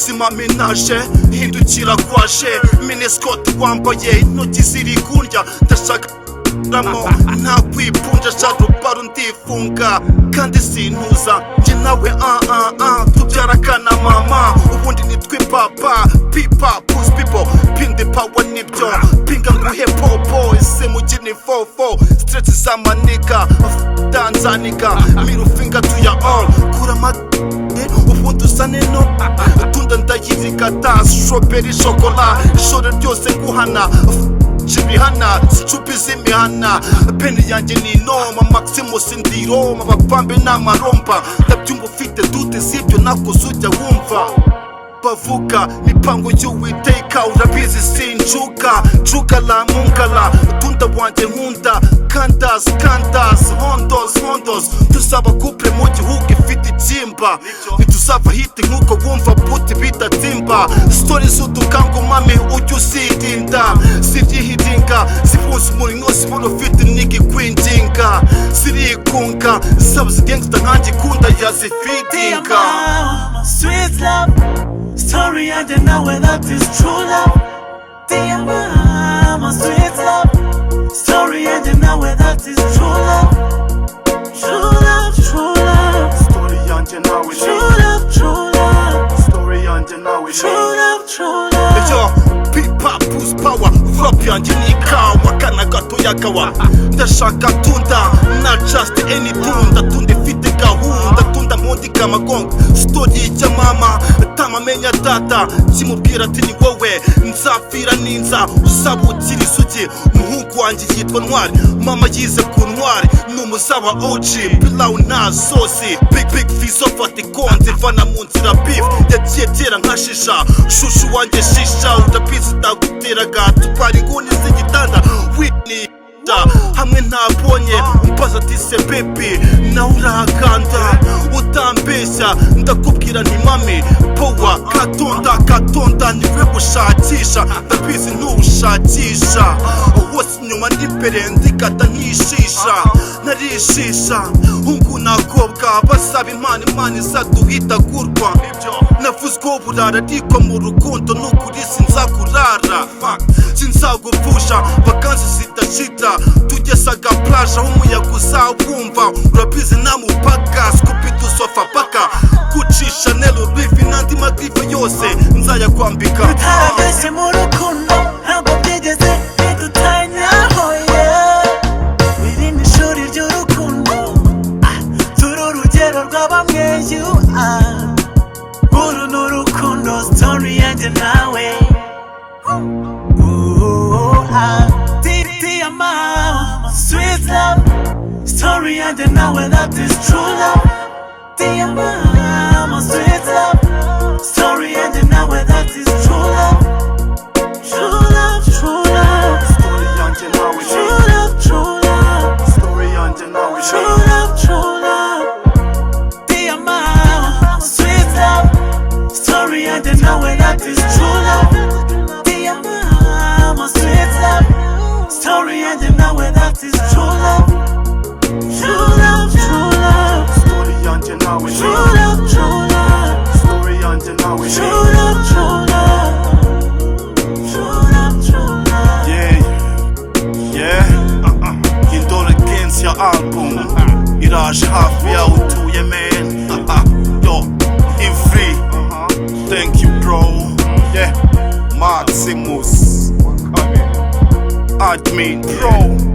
ubuzima menaje hindukira kwaje miniscote wambaye intoki ziri kundya ndashaka nta kwipunja sharubaro ndifunga kandi sintuza njye nawe tubyara kana mama ubundi nitwe papa pipa push people pin the power nibyo pinga nguhe popo ese mugini fofo stretch zamanika danzanika middle finger to your all kurama ubundi usane no tunda ndayirigata strawberry chocolate ishore ryose nguhana Chibihana, sichupi zimihana Peni yanjye ni noma Maximus ndi Roma Bapambe n'amaromba Ndabyumva ufite dute zibyo nakoze ujya wumva Bavuga mipango y'Uwiteka urabizi sinjuka Jugala mungala Tunda wanjye nkunda Kandas hondos Tuzaba couple mu gihugu ifite ikimba Ntituzava hiti nkuko wumva puti bidatimba Story z'udukango mame ujya uzirinda Sivyihiringa Zifunze umurimo sibona ufite nigi kwinjinga Zirikunga Zaba zigangsta nkanjye ikunda yazifidinga Sweet love Story yanjye nawe that is true love Dear mama sweet love Story yanjye nawe that is true love True love Story yanjye nawe True love Story yanjye nawe True love Yo, pipa push power Rap yanjye ni ikawa kana gato yakawa Ndashaka tunda not just any tunda Tunda ifite gahunda Tunda mpundi kamagongo Story ya mama Tamamenya data Kimubwira ati ni wowe Nzapfira ninza Usaba ukiri isugi Umuhungu wanjye yitwa Ntwari Mama yize ku Ntwari N'umuzaba OG Pilau na sosi Big fizo fata ikonze Vana mu nzira beef Yagiye byera nka shisha Shushu wanjye shisha Utabizi utaguteraga Tupara inguni z'igitanda Whitney hamwe ntabonye umbaza ati se baby nawe urakanda utambeshya ndakubwira nti mami powa katonda niwe gushakisha ndabizi ntushakisha wose inyuma n'imbere ndikata nkishisha narishisha hungu nakobwa basaba imana izaduhitagurwa navuzweho burara ariko mu rukundo n'ukuri sinzakurara sinzagupfusha vakansi zidashita tugesaga plage aho umuyaga uzawumva urabizi nta mupaka skupidu sofa paka Gucci Chanel Louis n'andi magrife yose nzayakwambika Tutarageze mu rukundo ntabwo byigeze bidutanyaho Iri ni ishuri ry'urukundo Turi urugero rwa bamwe Uru ni urukundo Story yanjye nawe Dear mama, sweet love Story yanjye nawe that is true love Dear mama, sweet love Story yanjye nawe that is true love True love Story yanjye nawe True love Story yanjye nawe True love Dear mama, sweet love Story yanjye nawe that is true love Dear mama, sweet love Story yanjye nawe that is true love True love Story yanjye nawe True love Story yanjye nawe True love Yeah Indulgence ya album Iraje hafi ya utuye man Yo Yverry Thank you bro Yeah Maximus Admin bro